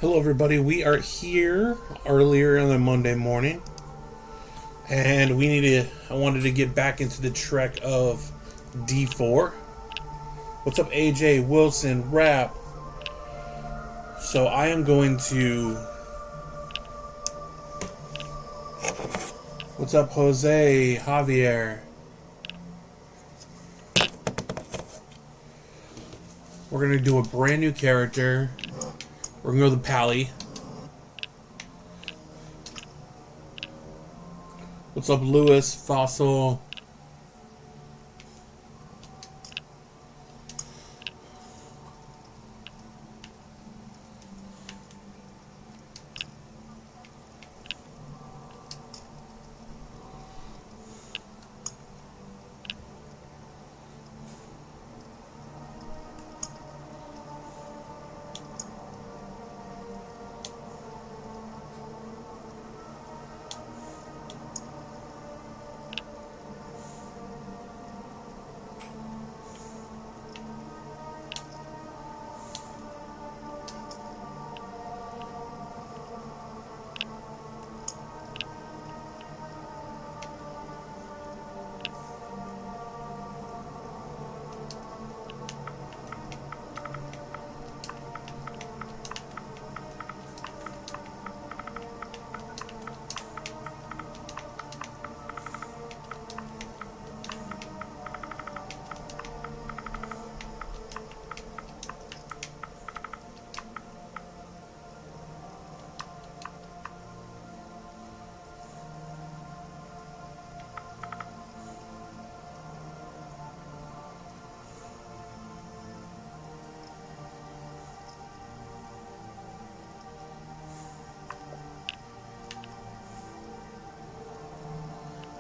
Hello, everybody. We are here earlier on a Monday morning, and I wanted to get back into the trek of D4. What's up, AJ, Wilson, Rap? So I am going to. What's up, Jose, Javier? We're gonna do a brand new character. We're gonna go the Pally. What's up, Lewis, Fossil?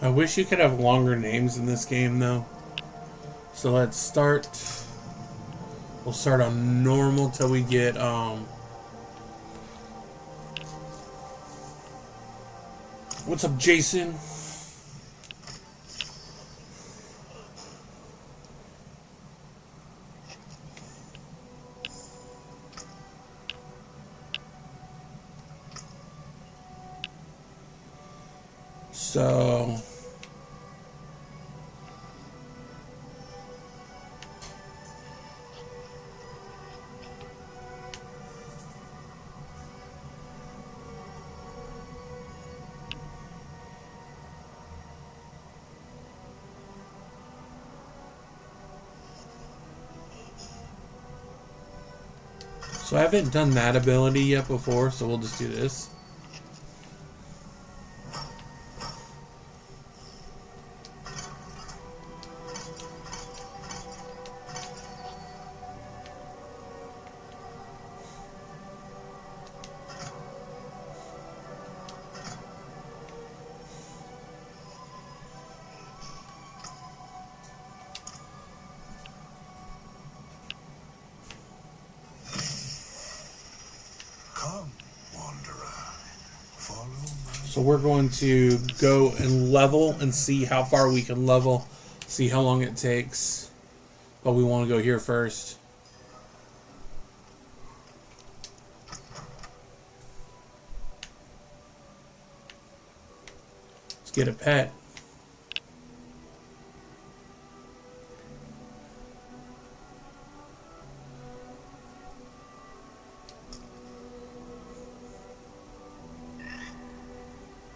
I wish you could have longer names in this game, though. So let's start. We'll start on normal till we get What's up, Jason? So So I haven't done that ability yet before, so we'll just do this. So we're going to go and level and see how far we can level, see how long it takes. But we want to go here first. Let's get a pet.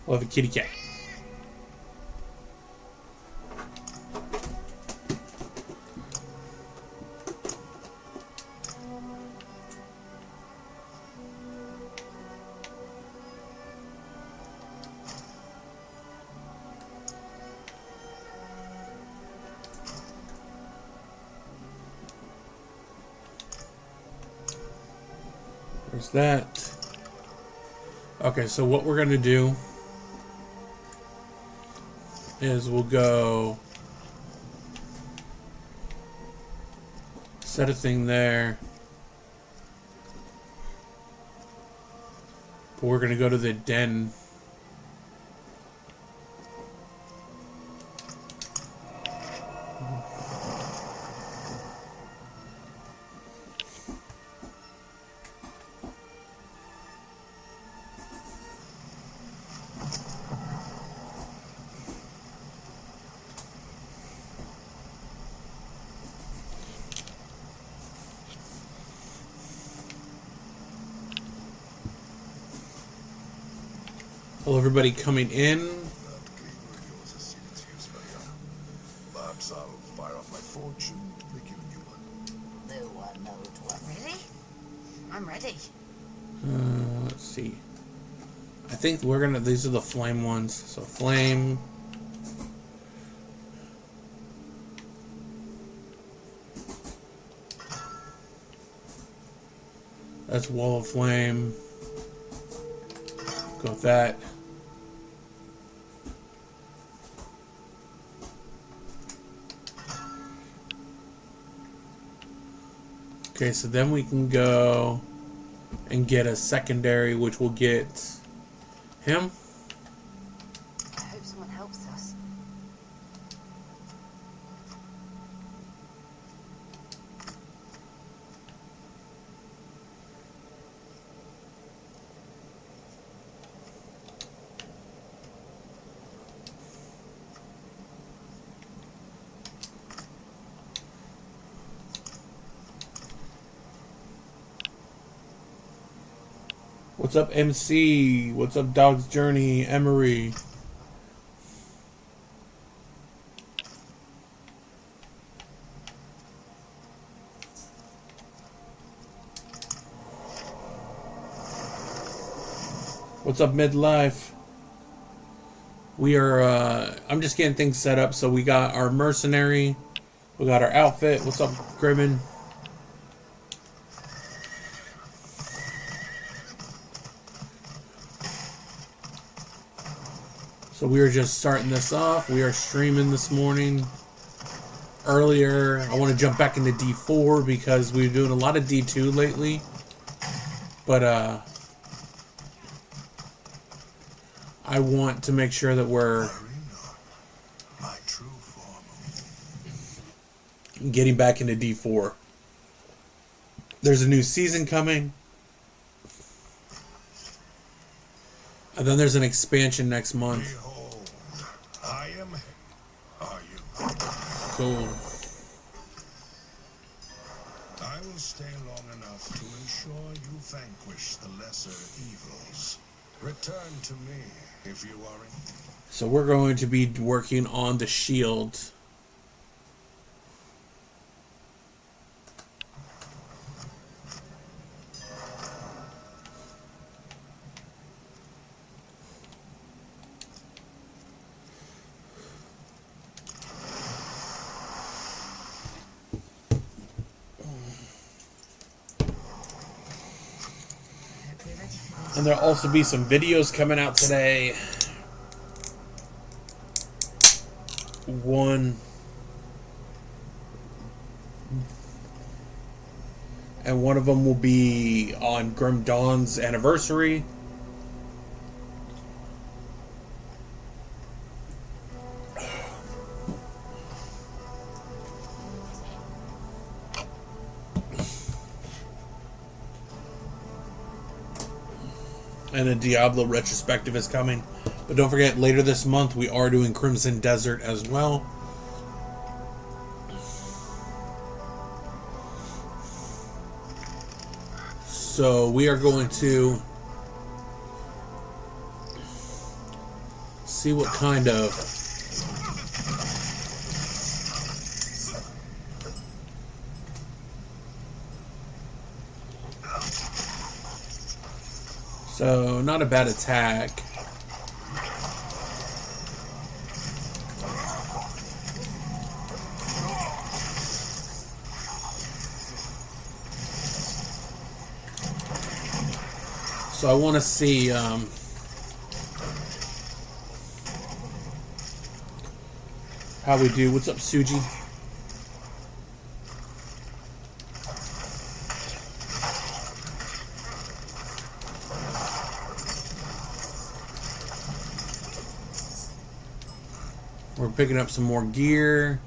We'll have a kitty cat. There's that. Okay, so what we're going to do is we'll go set a thing there. But we're going to go to the den. Hello, everybody coming in. Perhaps I'll fire off my fortune to make you a new one. No one knows what. Really? I'm ready. Let's see. I think we're gonna. These are the flame ones. So flame. That's wall of flame. Go with that. Okay, so then we can go and get a secondary, which will get him. I hope someone helps us. What's up, MC? What's up, Dog's Journey? Emery. What's up, Midlife? We are, I'm just getting things set up. So we got our mercenary. We got our outfit. What's up, Gribben? So we are just starting this off. We are streaming this morning. Earlier, I want to jump back into D4 because we've been doing a lot of D2 lately. But I want to make sure that we're My true form. getting back into D4. There's a new season coming. And then there's an expansion next month. Behold, I am. Are you? Cool. I will stay long enough to ensure you vanquish the lesser evils. Return to me if you are in. So we're going to be working on the shield. And there'll also be some videos coming out today. One. And one of them will be on Grim Dawn's anniversary. And a Diablo retrospective is coming. But don't forget, later this month, we are doing Crimson Desert as well. So we are going to see what kind of so not a bad attack. So I want to see how we do. What's up, Suji? We're picking up some more gear.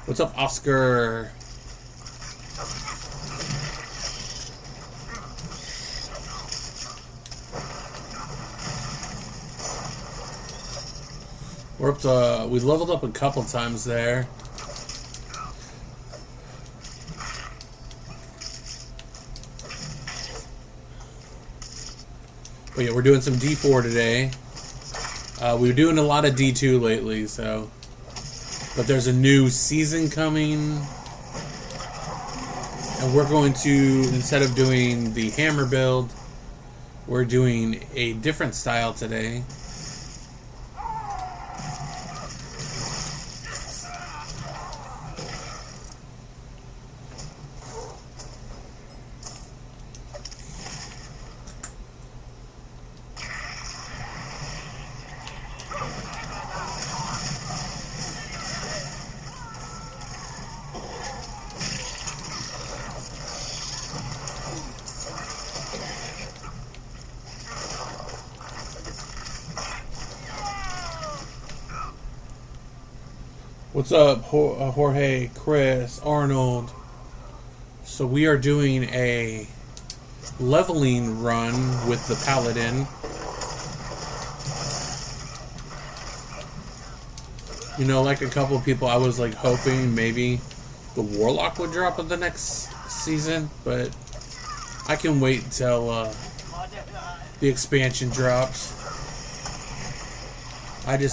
What's up, Oscar? We're up to, we leveled up a couple times there. But yeah, we're doing some D4 today. We were doing a lot of D2 lately, so. But there's a new season coming. And we're going to, instead of doing the hammer build, we're doing a different style today. What's up, Jorge, Chris, Arnold? So we are doing a leveling run with the paladin. You know, like a couple of people, I was like hoping maybe the warlock would drop in the next season, but I can wait until the expansion drops.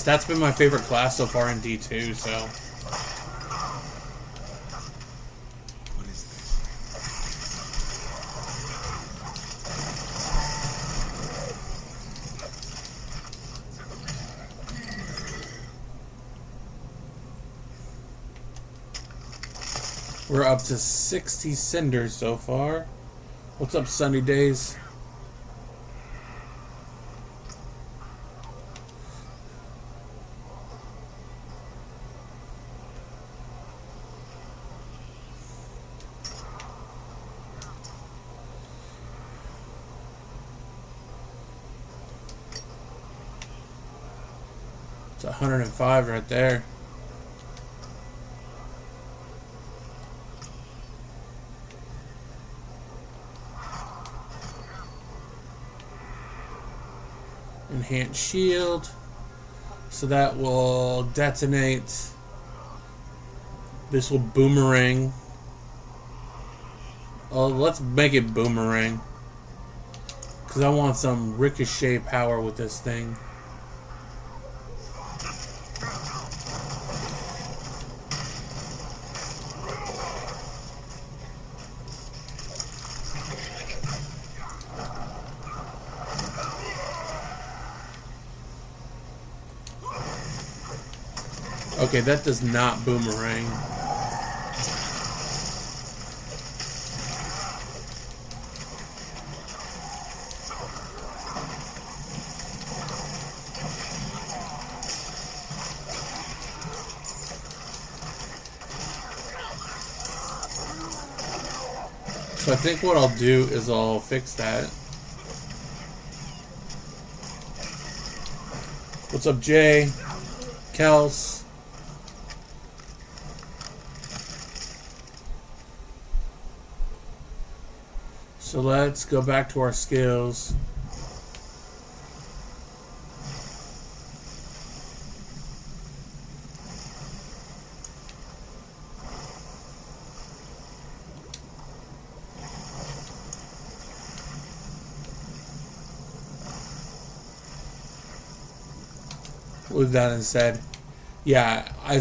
That's been my favorite class so far in D2, so. What is this? We're up to 60 cinders so far. What's up, Sunny Days? It's 105 right there. Enhanced shield. So that will detonate. This will boomerang. Oh, let's make it boomerang. Because I want some ricochet power with this thing. Okay, that does not boomerang. So I think what I'll do is I'll fix that. What's up, Jay? Kels? So let's go back to our skills. With that instead, yeah, I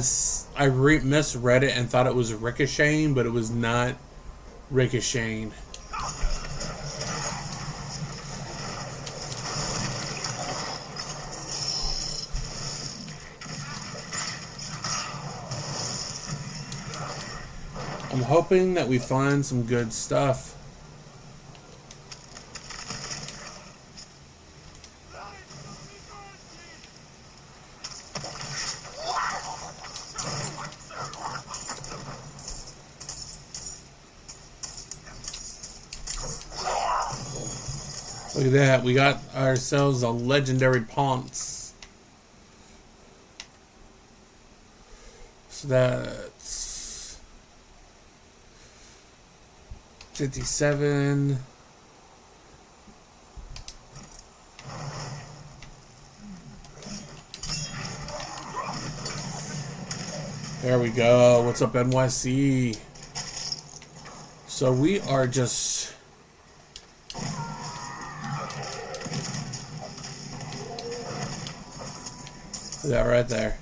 misread it and thought it was ricocheting, but it was not ricocheting. I'm hoping that we find some good stuff. Look at that, we got ourselves a legendary Ponce. So that's 57. There we go. What's up, NYC? So we are just That right there.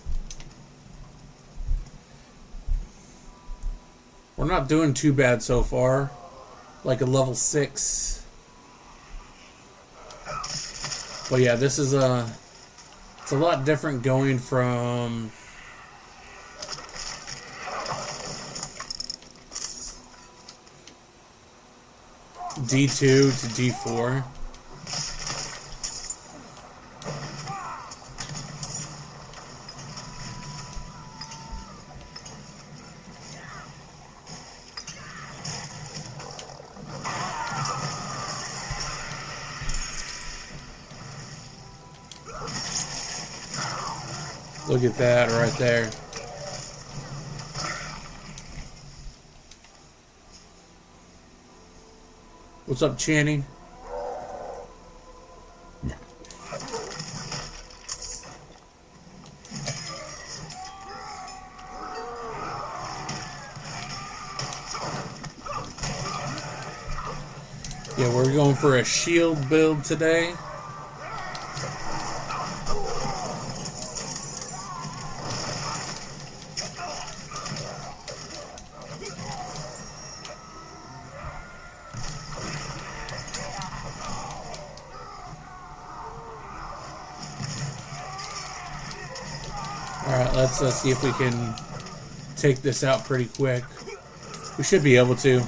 We're not doing too bad so far. Like a level 6. But yeah, this is it's a lot different going from D2 to D4. Look at that right there. What's up, Channing? Yeah, we're going for a shield build today. Alright, let's see if we can take this out pretty quick. We should be able to.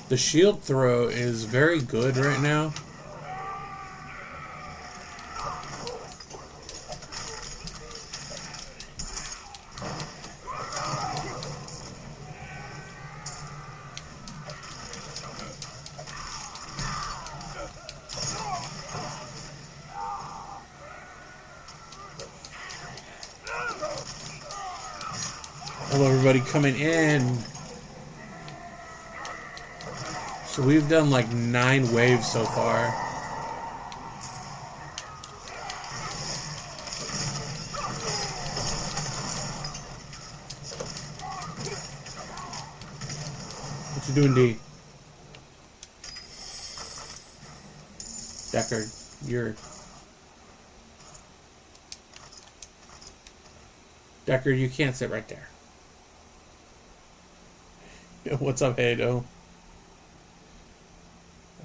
The shield throw is very good right now. Hello, everybody coming in. So we've done like 9 waves so far. What you doing, D? Deckard, Deckard, you can't sit right there. What's up, Hado?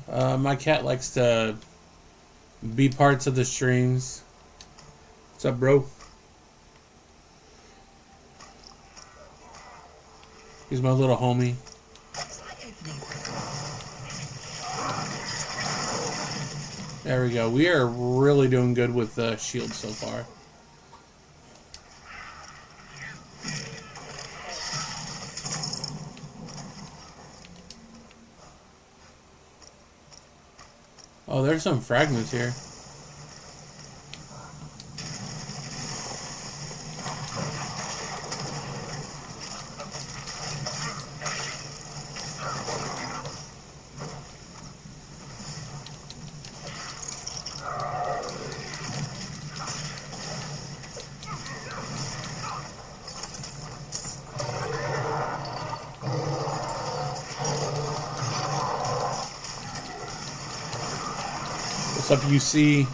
My cat likes to be parts of the streams. What's up, bro? He's my little homie. There we go. We are really doing good with the shield so far. Oh, there's some fragments here. What's up, UC?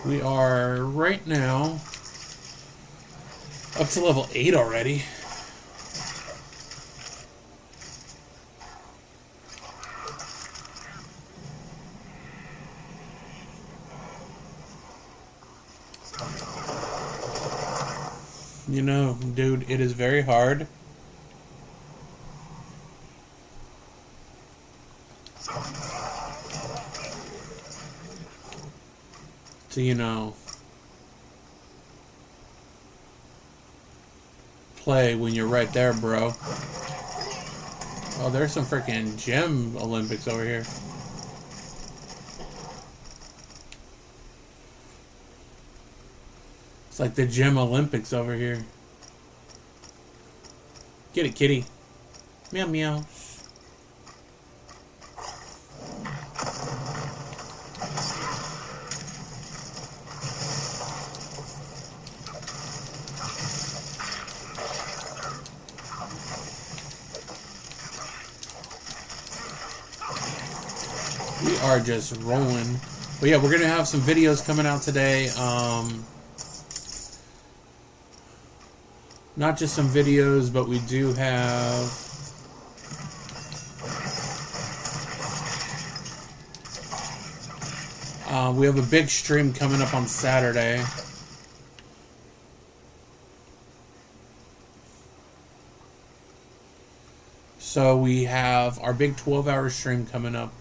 We are right now up to level 8 already. You know, dude, it is very hard to, you know, play when you're right there, bro. Oh, there's some freaking gem Olympics over here. It's like the Gem Olympics over here. Get it, kitty. Meow meow. We are just rolling. But yeah, we're going to have some videos coming out today. Not just some videos, but we do have... we have a big stream coming up on Saturday. So we have our big 12-hour stream coming up.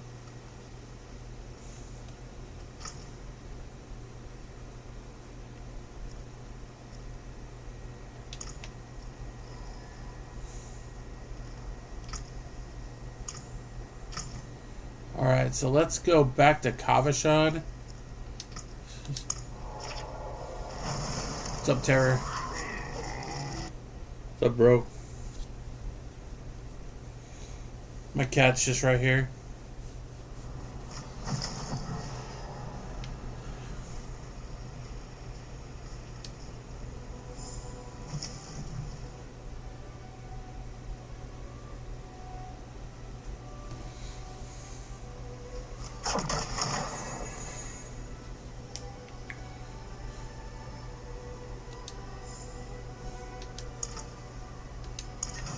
Alright, so let's go back to Kavashad. What's up, Terror? What's up, bro? My cat's just right here.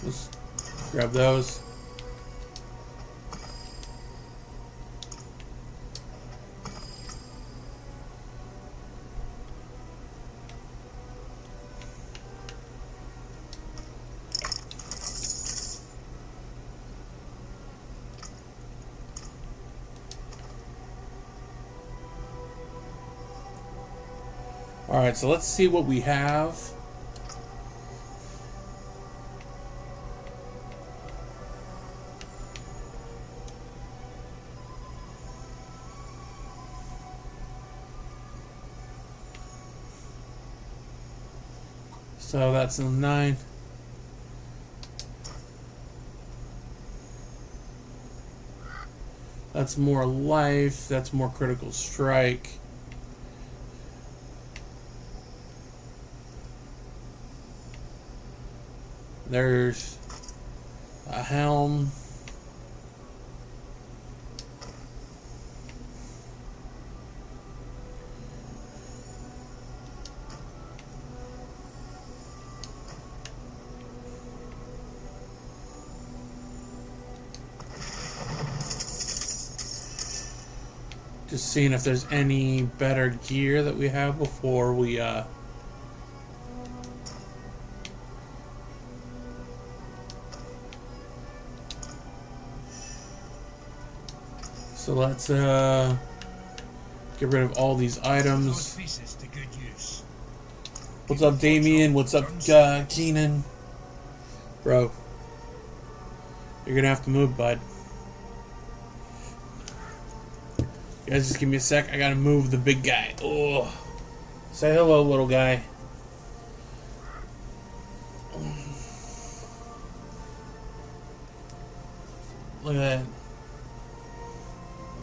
Let's grab those. Alright, so let's see what we have. So that's a 9. That's more life. That's more critical strike. There's a helm. Just seeing if there's any better gear that we have before we so let's get rid of all these items. What's up, Damien? What's up, Keenan? Bro, you're gonna have to move, bud. You guys just give me a sec. I gotta move the big guy. Oh, say hello, little guy. Look at that.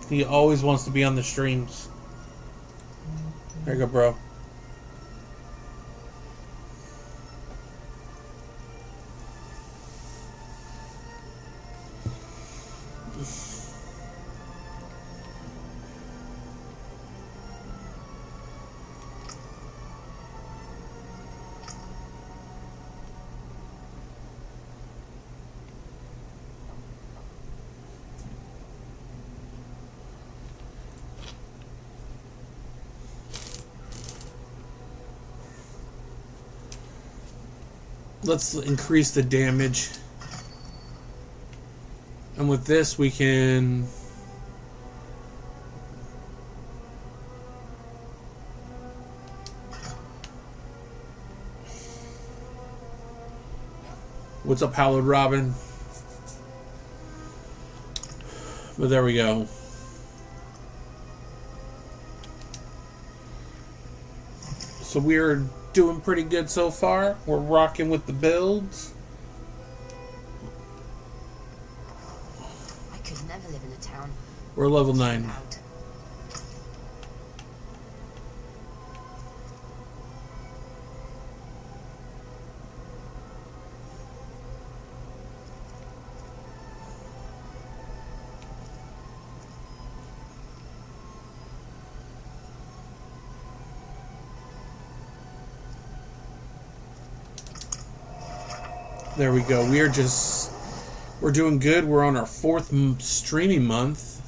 He always wants to be on the streams. There you go, bro. Let's increase the damage. And with this, we can... What's up, Howard Robin? But there we go. So we're doing pretty good so far. We're rocking with the builds. I could never live in a town. We're level 9. Out. There we go. We're doing good. We're on our 4th streaming month,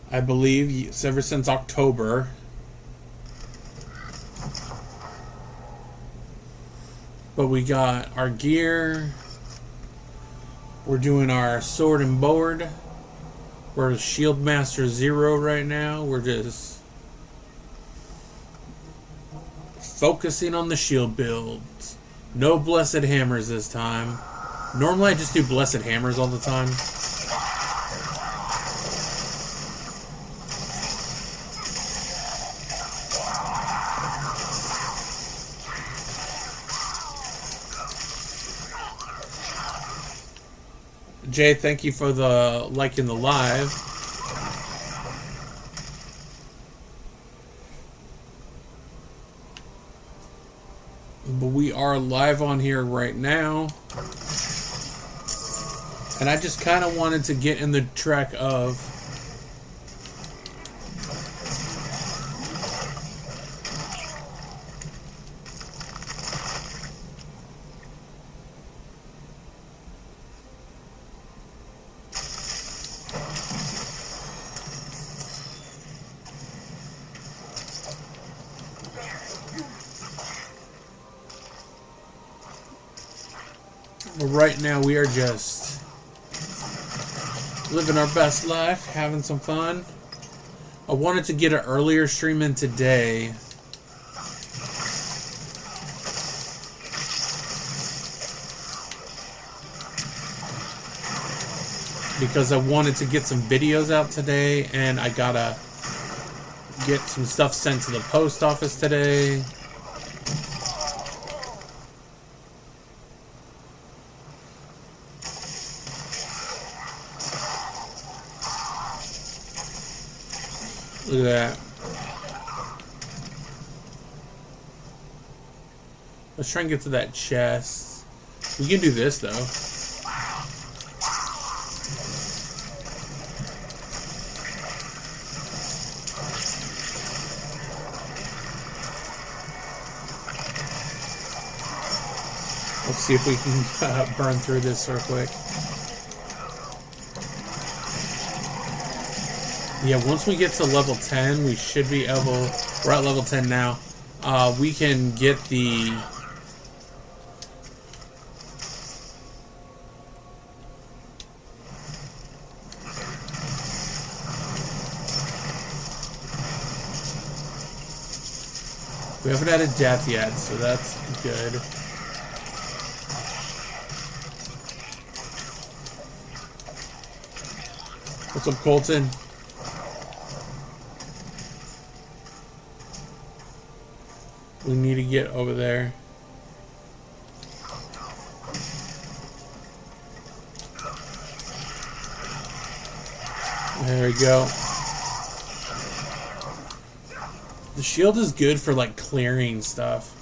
I believe. It's ever since October. But we got our gear. We're doing our sword and board. We're Shield Master 0 right now. We're just focusing on the shield builds. No blessed hammers this time. Normally I just do blessed hammers all the time. Jay, thank you for the liking the live. But we are live on here right now. And I just kind of wanted to get in the track of right now we are just living our best life, having some fun. I wanted to get an earlier stream in today. Because I wanted to get some videos out today, and I gotta get some stuff sent to the post office today. Look at that. Let's try and get to that chest. We can do this, though. Let's see if we can burn through this real quick. Yeah, once we get to level 10, we should be able... We're at level 10 now. We can get the... We haven't had a death yet, so that's good. What's up, Colton? We need to get over there. There we go. The shield is good for, like, clearing stuff.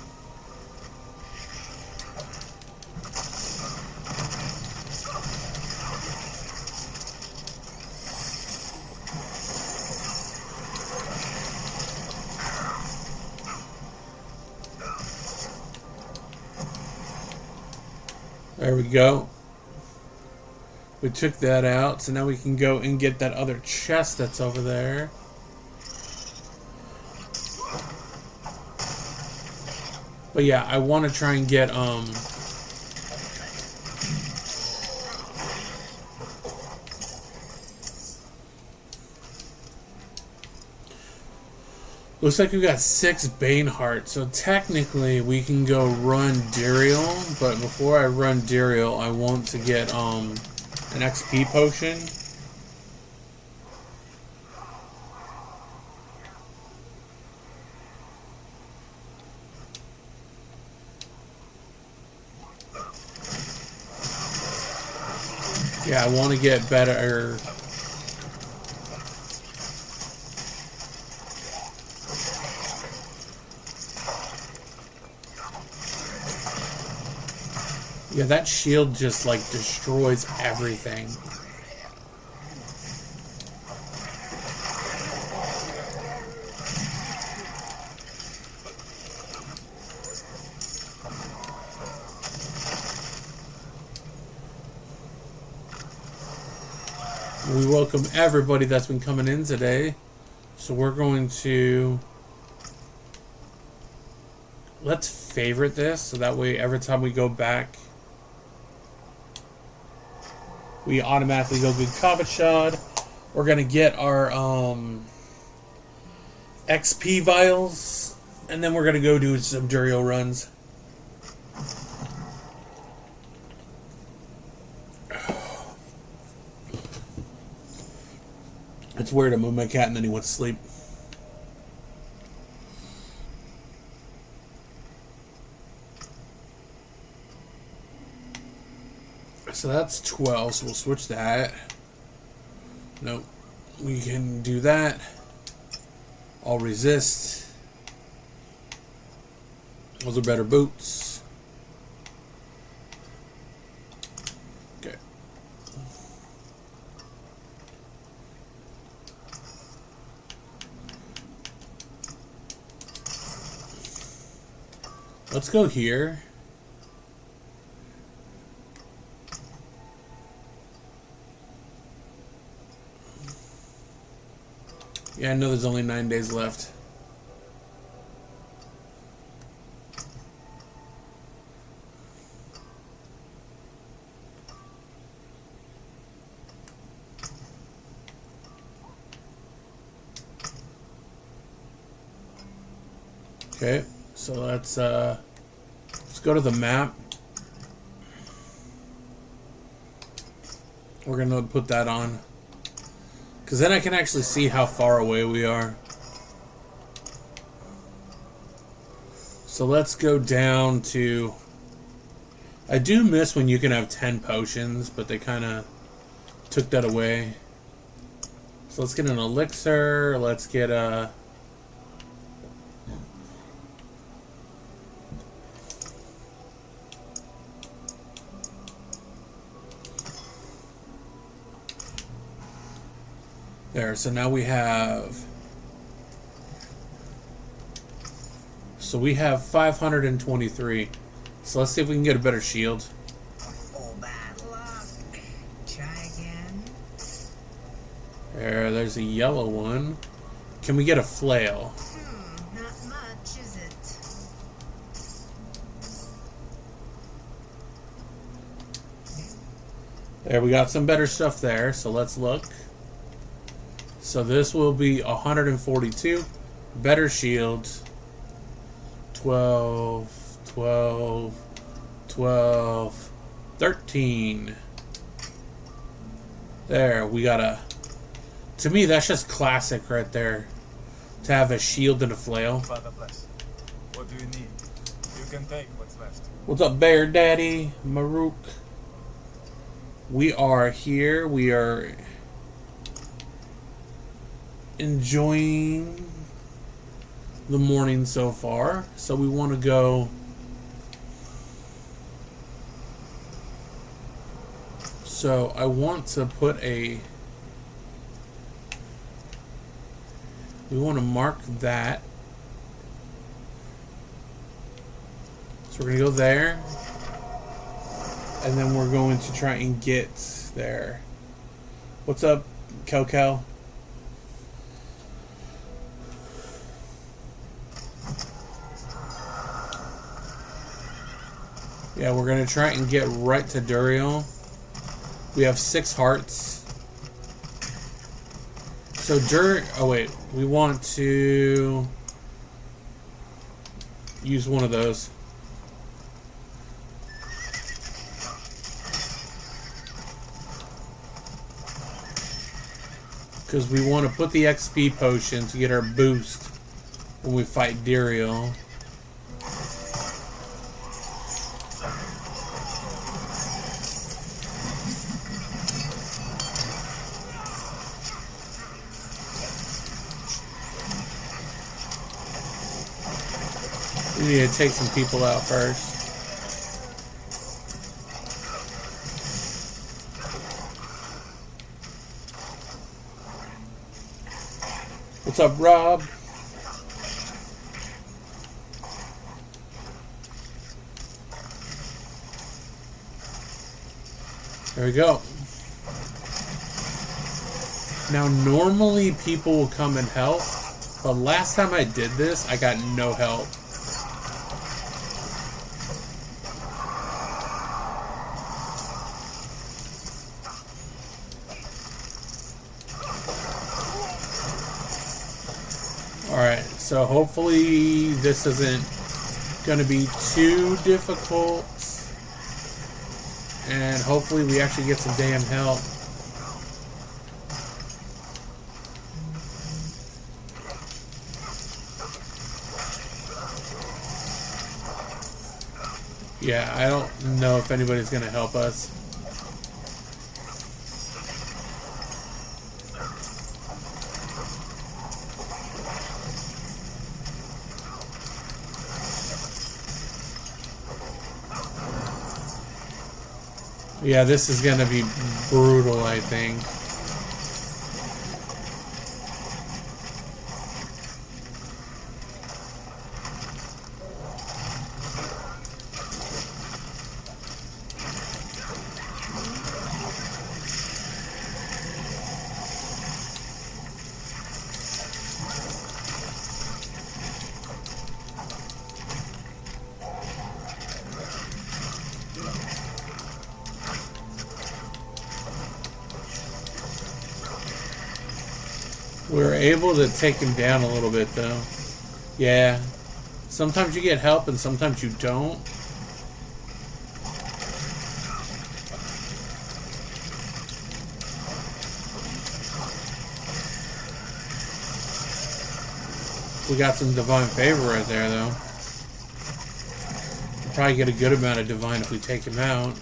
There we go. We took that out, so now we can go and get that other chest that's over there. But yeah, I want to try and get, looks like we've got 6 Bane Hearts, so technically we can go run Duriel, but before I run Duriel, I want to get, an XP potion. Yeah, I want to get better. Yeah, that shield just like destroys everything. We welcome everybody that's been coming in today. So we're going to... Let's favorite this, so that way every time we go back, we automatically go get Kavachad. We're going to get our XP vials, and then we're going to go do some Durio runs. It's weird, I moved my cat and then he went to sleep. So that's 12, so we'll switch that. Nope. We can do that. I'll resist. Those are better boots. Okay. Let's go here. Yeah, I know there's only 9 days left. Okay, so let's go to the map. We're gonna put that on, because then I can actually see how far away we are. So let's go down to... I do miss when you can have 10 potions, but they kind of took that away. So let's get an elixir. Let's get a... There, so now we have... So we have 523. So let's see if we can get a better shield. Oh, bad luck. Try again. There's a yellow one. Can we get a flail? Not much, is it? There, we got some better stuff there, so let's look. So this will be 142. Better shield. 12, 12, 12, 13. There, we got a... To me, that's just classic right there. To have a shield and a flail. Father bless. What do you need? You can take what's left. What's up, Bear Daddy? Maruk. We are here. We are enjoying the morning so far. So we want to go... So I want to put a... We want to mark that. So we're going to go there. And then we're going to try and get there. What's up, Cal? Yeah, we're going to try and get right to Durio. We have 6 hearts. So oh wait, we want to use one of those. Because we want to put the XP potion to get our boost when we fight Durio. We need to take some people out first. What's up, Rob? There we go. Now, normally people will come and help, but last time I did this, I got no help. Alright, so hopefully this isn't going to be too difficult. And hopefully we actually get some damn help. Yeah, I don't know if anybody's going to help us. Yeah, this is going to be brutal, I think. We were able to take him down a little bit, though. Yeah. Sometimes you get help and sometimes you don't. We got some divine favor right there, though. We'll probably get a good amount of divine if we take him out.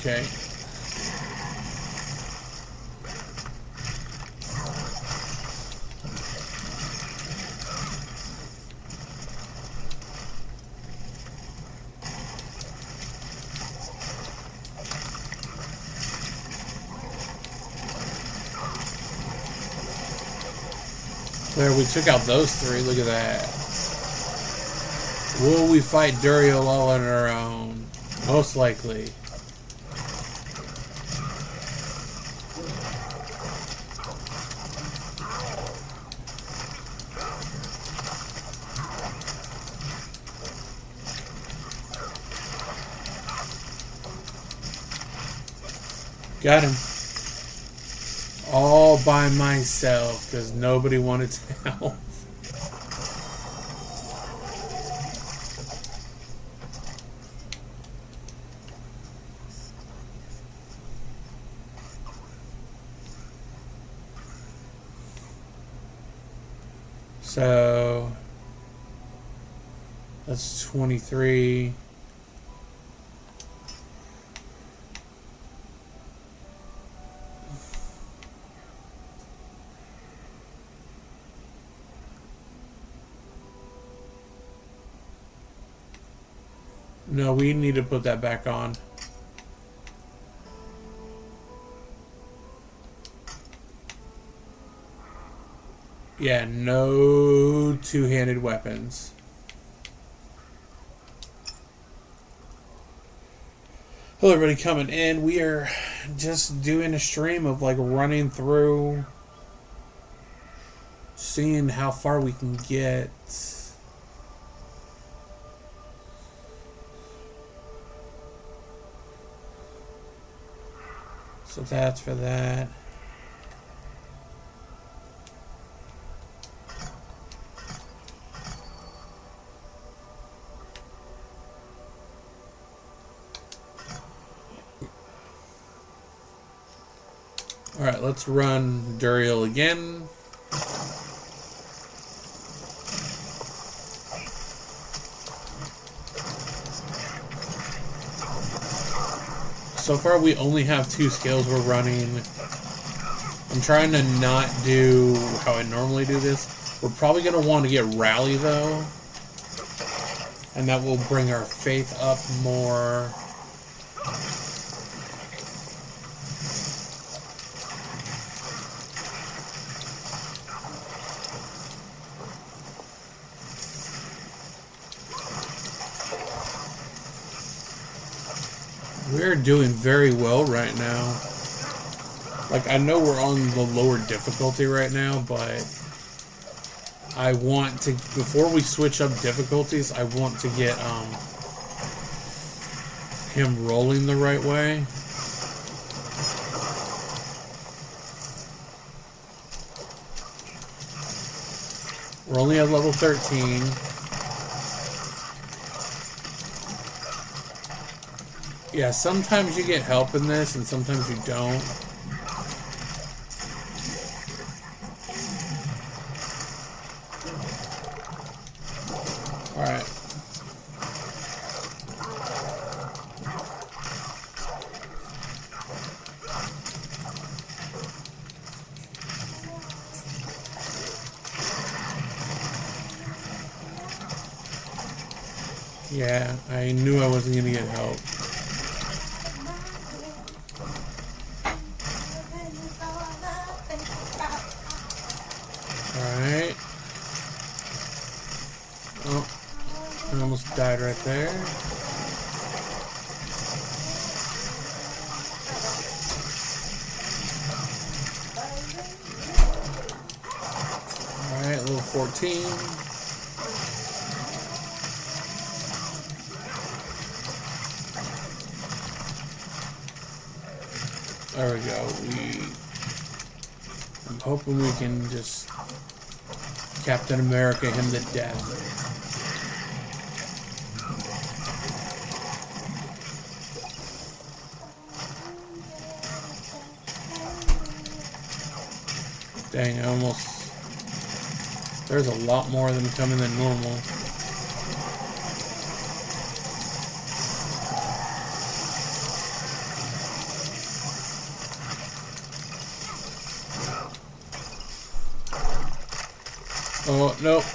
Okay. There, we took out those three. Look at that. Will we fight Duriel all on our own? Most likely. Got him. All by myself because nobody wanted to help. So that's 23. No, we need to put that back on. Yeah, no two-handed weapons. Hello, everybody coming in. We are just doing a stream of like running through, seeing how far we can get. So that's for that. All right, let's run Duriel again. So far, we only have 2 skills we're running. I'm trying to not do how I normally do this. We're probably going to want to get rally though. And that will bring our faith up more. We're doing very well right now. Like, I know we're on the lower difficulty right now, but I want to, before we switch up difficulties, I want to get him rolling the right way. We're only at level 13. Yeah, sometimes you get help in this, and sometimes you don't. Alright. Yeah, I knew I wasn't going to get help. Alright. Oh, I almost died right there. Alright, level 14. There we go. I'm hoping we can just Captain America him to death. Dang, I almost... There's a lot more of them coming than normal. Oh, nope.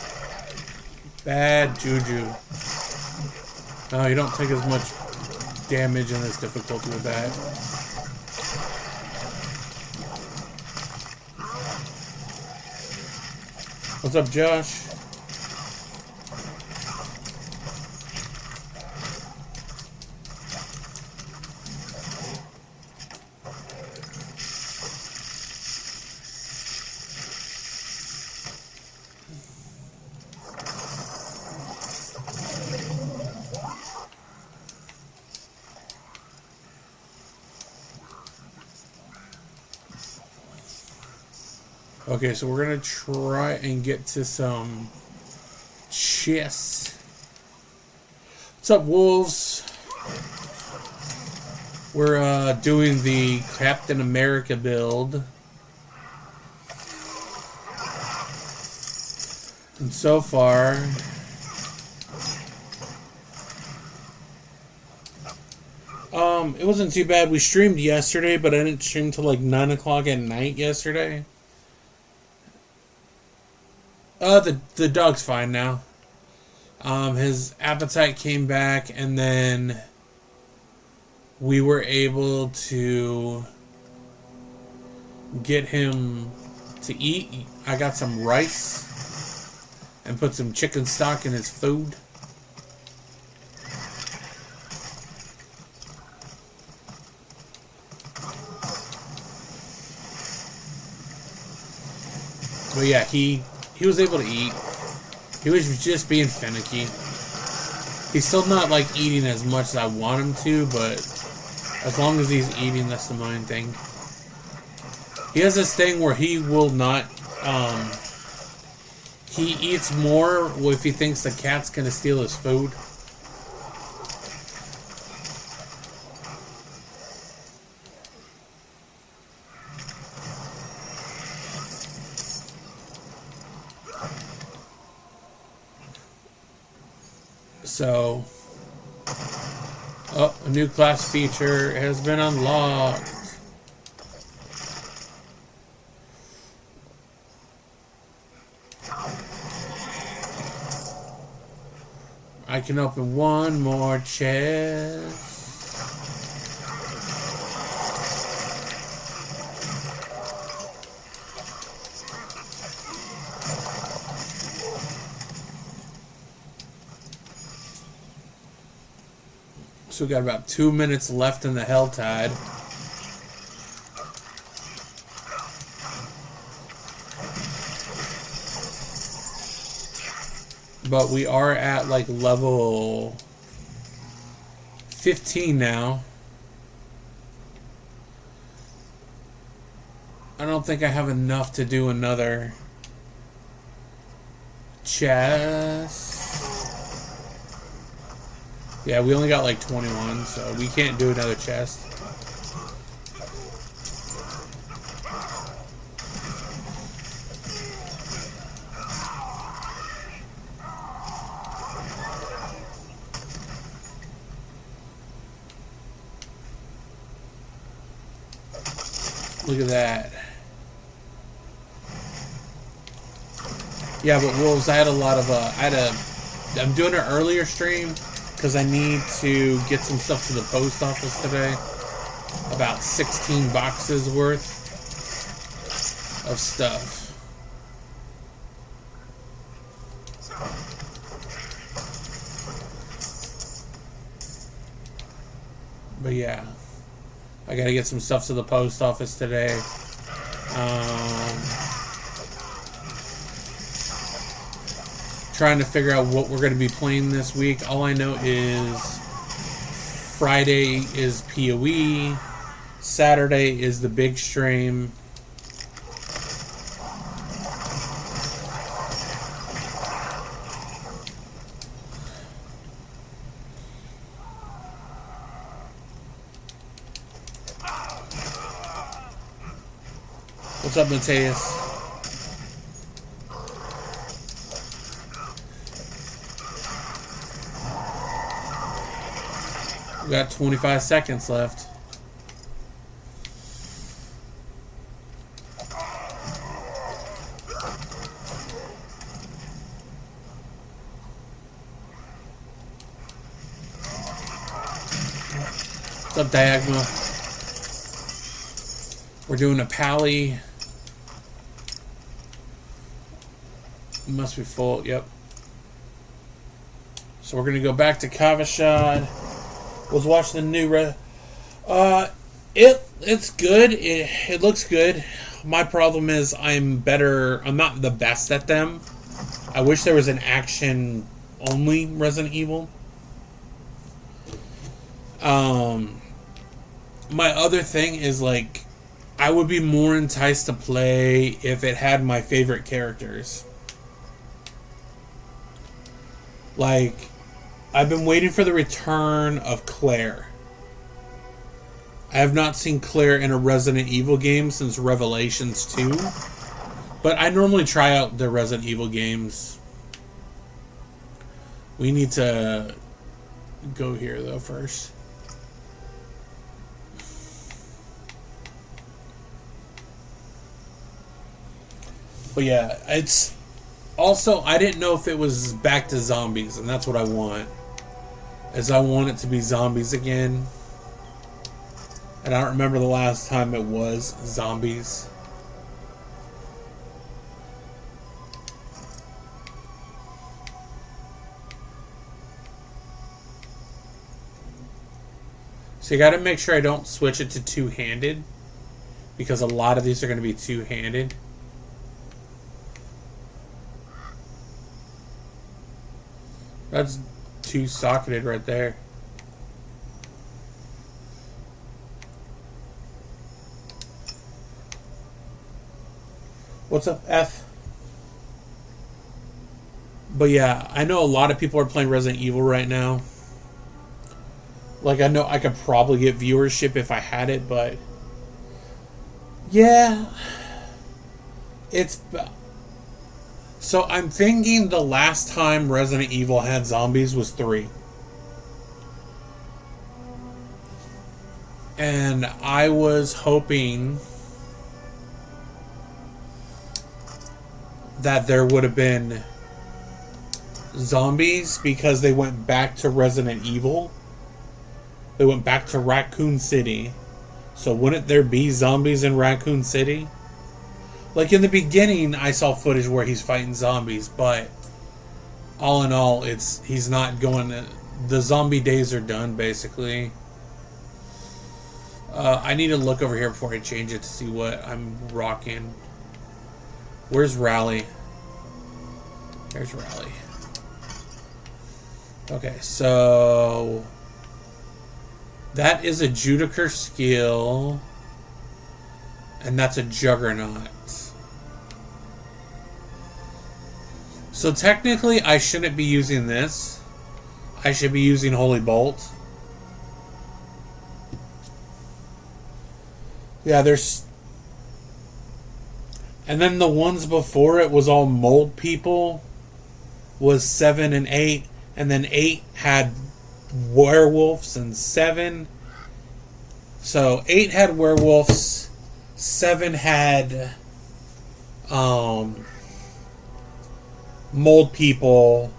Bad juju. No, you don't take as much damage in this difficulty with that. What's up, Josh? Okay, so we're gonna try and get to some chests. What's up, wolves? We're doing the Captain America build. And so far, it wasn't too bad. We streamed yesterday, but I didn't stream till like 9 o'clock at night yesterday. The dog's fine now. His appetite came back, and then we were able to get him to eat. I got some rice and put some chicken stock in his food. But yeah, he was able to eat. He was just being finicky. He's still not like eating as much as I want him to, but as long as he's eating, that's the main thing. He has this thing where he will not, he eats more if he thinks the cat's gonna steal his food. So, oh, a new class feature has been unlocked. I can open one more chest. So we got about 2 minutes left in the Helltide. But we are at like level 15 now. I don't think I have enough to do another chest. Yeah, we only got like 21, so we can't do another chest. Look at that. Yeah, but Wolves, I had a lot of, I'm doing an earlier stream because I need to get some stuff to the post office today. About 16 boxes worth of stuff. But yeah, I gotta get some stuff to the post office today. Trying to figure out what we're going to be playing this week. All I know is Friday is PoE, Saturday is the big stream. What's up, Mateus? We got 25 seconds left. What's up, Diagma? We're doing a pally. Must be full. Yep. So we're gonna go back to Kavashad. Was watching the new it's good. It looks good. My problem is I'm not the best at them. I wish there was an action only Resident Evil. My other thing is like I would be more enticed to play if it had my favorite characters. Like I've been waiting for the return of Claire. I have not seen Claire in a Resident Evil game since Revelations 2. But I normally try out the Resident Evil games. We need to go here, though, first. But yeah, it's... Also, I didn't know if it was back to zombies, and that's what I want. Is I want it to be zombies again. And I don't remember the last time it was zombies. So you gotta make sure I don't switch it to two-handed, because a lot of these are gonna be two-handed. That's two-socketed right there. What's up, F? But yeah, I know a lot of people are playing Resident Evil right now. Like, I know I could probably get viewership if I had it, but... Yeah. It's... So I'm thinking the last time Resident Evil had zombies was 3. And I was hoping that there would have been zombies because they went back to Resident Evil. They went back to Raccoon City. So wouldn't there be zombies in Raccoon City? Like in the beginning, I saw footage where he's fighting zombies, but all in all, he's not going to... The zombie days are done, basically. I need to look over here before I change it to see what I'm rocking. Where's Rally? There's Rally. Okay, so... That is a Judicer skill. And that's a Juggernaut. So technically, I shouldn't be using this. I should be using Holy Bolt. Yeah, there's... And then the ones before it was all mold people. Was 7 and 8. And then 8 had werewolves and 7. So 8 had werewolves. 7 had... mold people.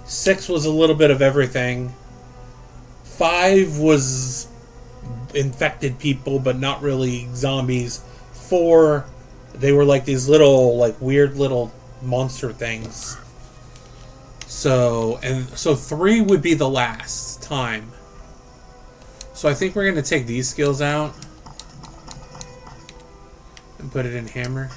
6 was a little bit of everything. 5 was infected people, but not really zombies. 4, they were like these little, like weird little monster things. So 3 would be the last time. So I think we're going to take these skills out and put it in hammer.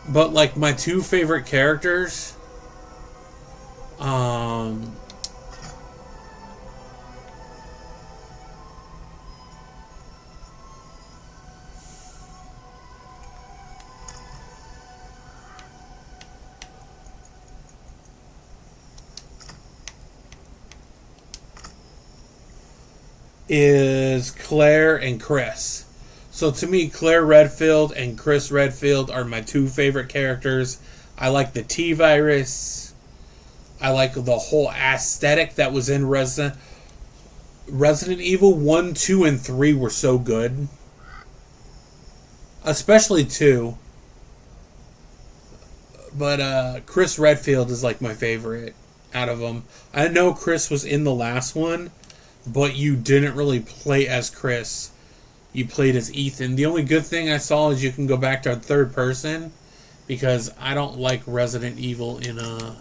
But like my 2 favorite characters, is Claire and Chris. So to me, Claire Redfield and Chris Redfield are my 2 favorite characters. I like the T-Virus. I like the whole aesthetic that was in Resident Evil 1, 2, and 3 were so good. Especially 2. But Chris Redfield is like my favorite out of them. I know Chris was in the last one, but you didn't really play as Chris. You played as Ethan. The only good thing I saw is you can go back to a third person, because I don't like Resident Evil in a...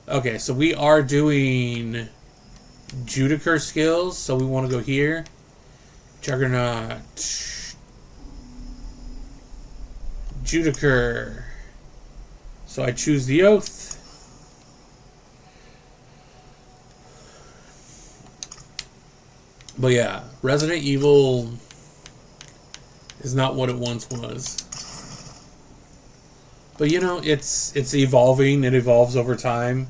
Okay, so we are doing Judicer skills, so we want to go here. Juggernaut. Judicer. So I choose the Oath. But yeah, Resident Evil is not what it once was. But you know, it's evolving. It evolves over time.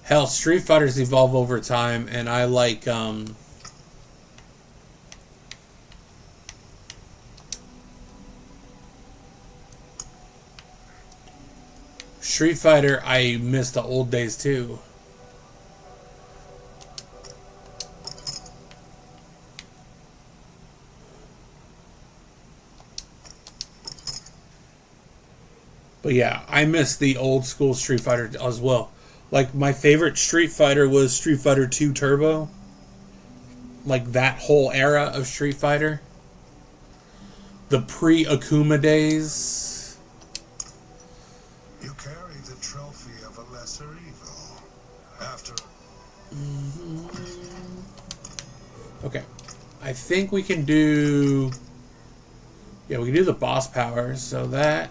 Hell, Street Fighters evolve over time, and I like Street Fighter. I miss the old days too. But yeah, I miss the old school Street Fighter as well. Like, my favorite Street Fighter was Street Fighter 2 Turbo. Like, that whole era of Street Fighter. The pre-Akuma days. You carry the trophy of a lesser evil. After... Okay. I think we can do... Yeah, we can do the boss powers, so that...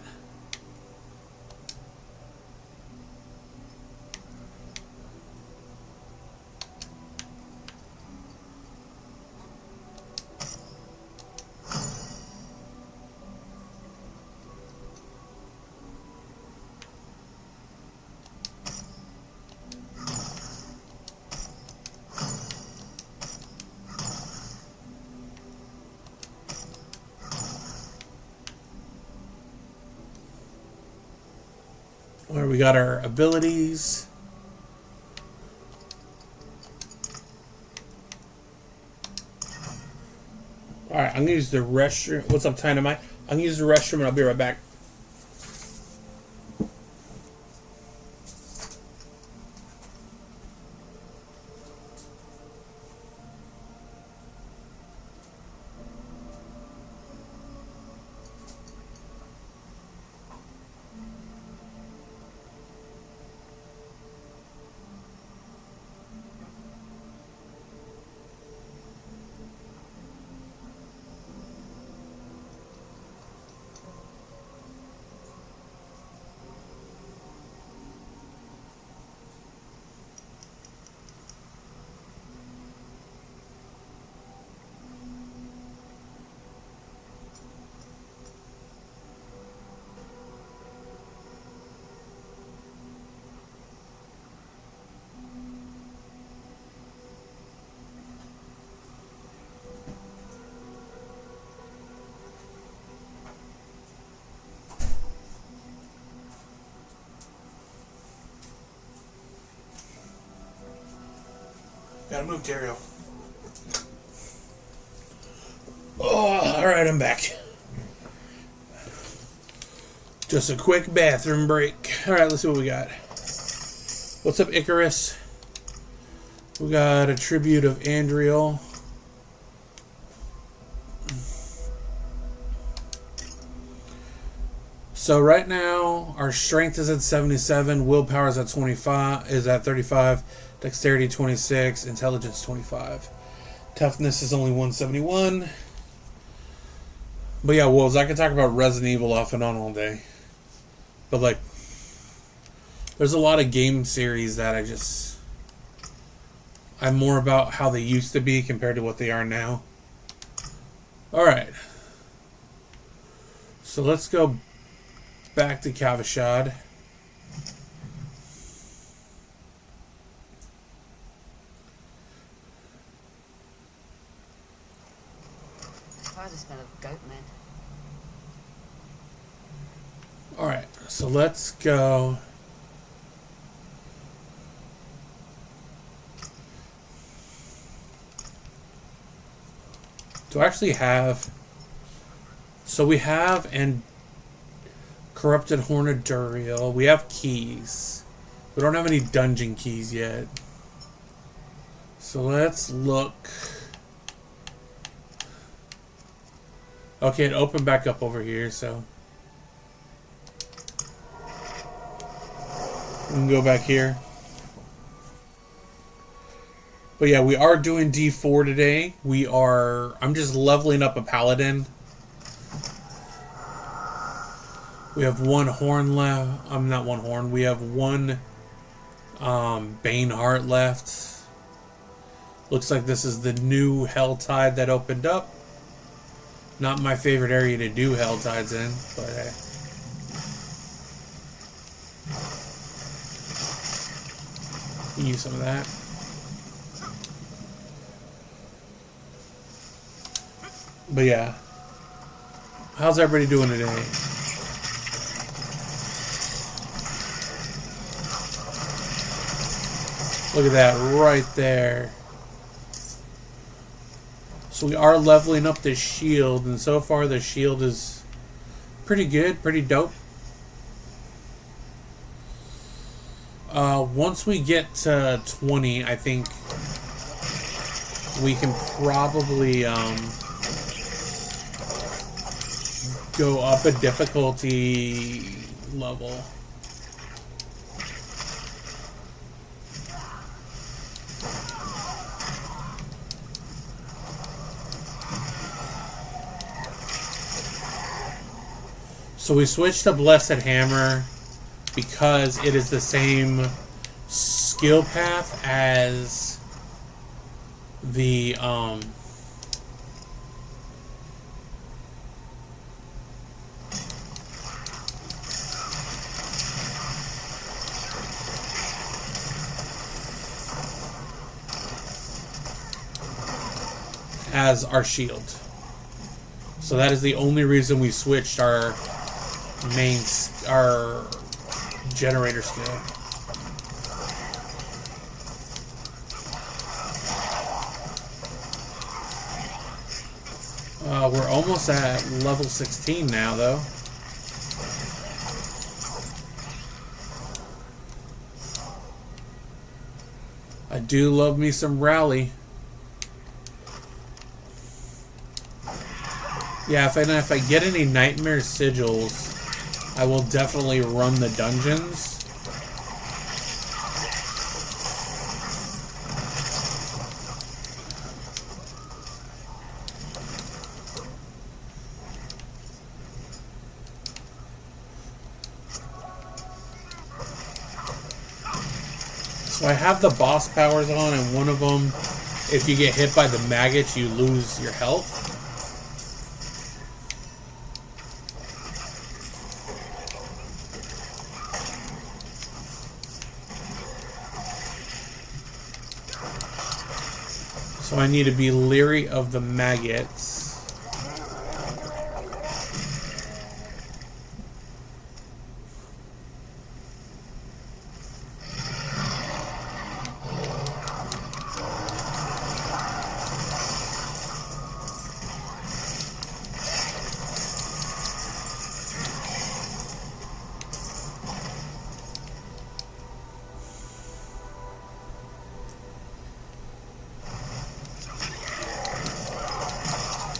Where we got our abilities. Alright, I'm gonna use the restroom. What's up, Dynamite? I'm gonna use the restroom and I'll be right back. Gotta move, Dario. Oh, alright, I'm back. Just a quick bathroom break. Alright, let's see what we got. What's up, Icarus? We got a tribute of Andriel. So right now, our strength is at 77, willpower is at 25, is at 35, dexterity 26, intelligence 25. Toughness is only 171. But yeah, Wolves, I could talk about Resident Evil off and on all day. But like, there's a lot of game series that I'm more about how they used to be compared to what they are now. Alright. So let's go back to Cavachad. Try the smell of goat men. Alright, so let's go. Do I actually have... So we have and Corrupted Horn of Duriel. We have keys. We don't have any dungeon keys yet. So let's look. Okay, it opened back up over here, so we can go back here. But yeah, we are doing D4 today. I'm just leveling up a paladin. We have one horn left. Not one horn. We have one Bane Heart left. Looks like this is the new Hell Tide that opened up. Not my favorite area to do Hell Tides in, but hey. Use some of that. But yeah. How's everybody doing today? Look at that right there. So we are leveling up the shield, and so far the shield is pretty good, pretty dope. Once we get to 20, I think we can probably go up a difficulty level. So we switched to Blessed Hammer because it is the same skill path as the as our shield. So that is the only reason we switched our generator skill. We're almost at level 16 now, though. I do love me some rally. Yeah, if I get any nightmare sigils, I will definitely run the dungeons. So I have the boss powers on, and one of them, if you get hit by the maggots, you lose your health. So I need to be leery of the maggots.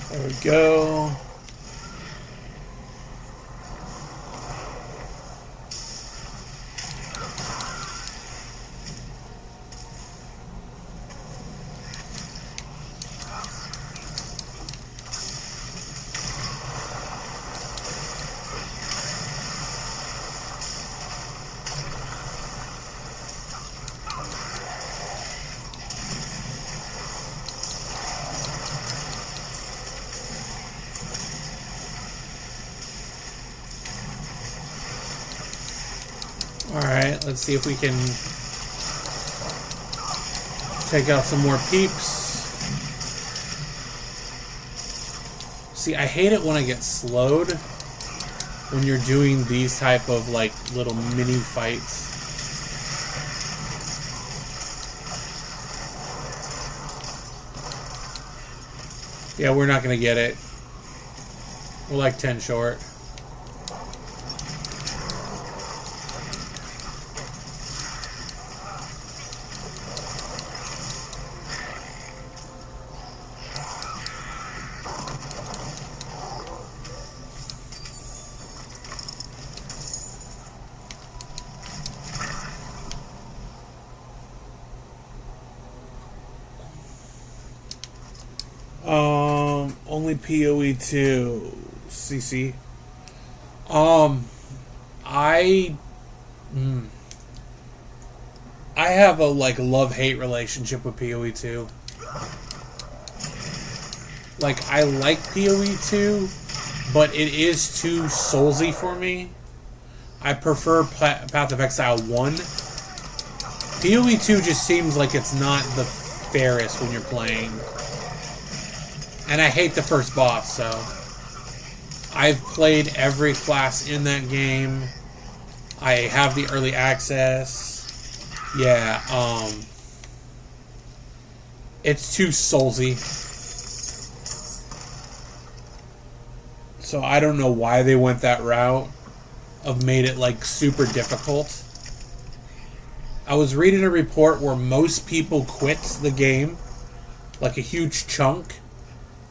There we go. Alright, let's see if we can take out some more peeps. See, I hate it when I get slowed when you're doing these type of like little mini fights. Yeah, we're not gonna get it. We're like 10 short. Only PoE 2 CC. I have a like love-hate relationship with PoE 2. Like I like PoE 2, but it is too soulsy for me. I prefer Path of Exile 1. PoE 2 just seems like it's not the fairest when you're playing. And I hate the first boss, so I've played every class in that game. I have the early access. Yeah, it's too soulsy. So I don't know why they went that route of made it like super difficult. I was reading a report where most people quit the game, like a huge chunk,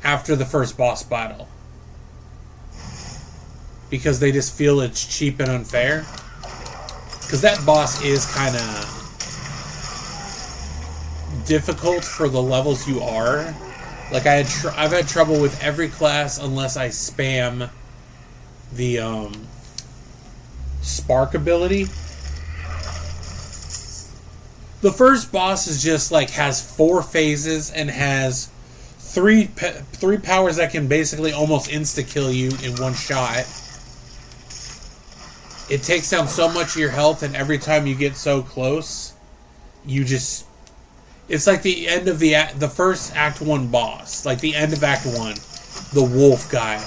after the first boss battle. Because they just feel it's cheap and unfair. Because that boss is kind of difficult for the levels you are. Like I've had trouble with every class unless I spam the spark ability. The first boss is just like has 4 phases and has three powers that can basically almost insta-kill you in one shot. It takes down so much of your health, and every time you get so close, you just... It's like the end of the first Act 1 boss. Like the end of Act 1. The wolf guy.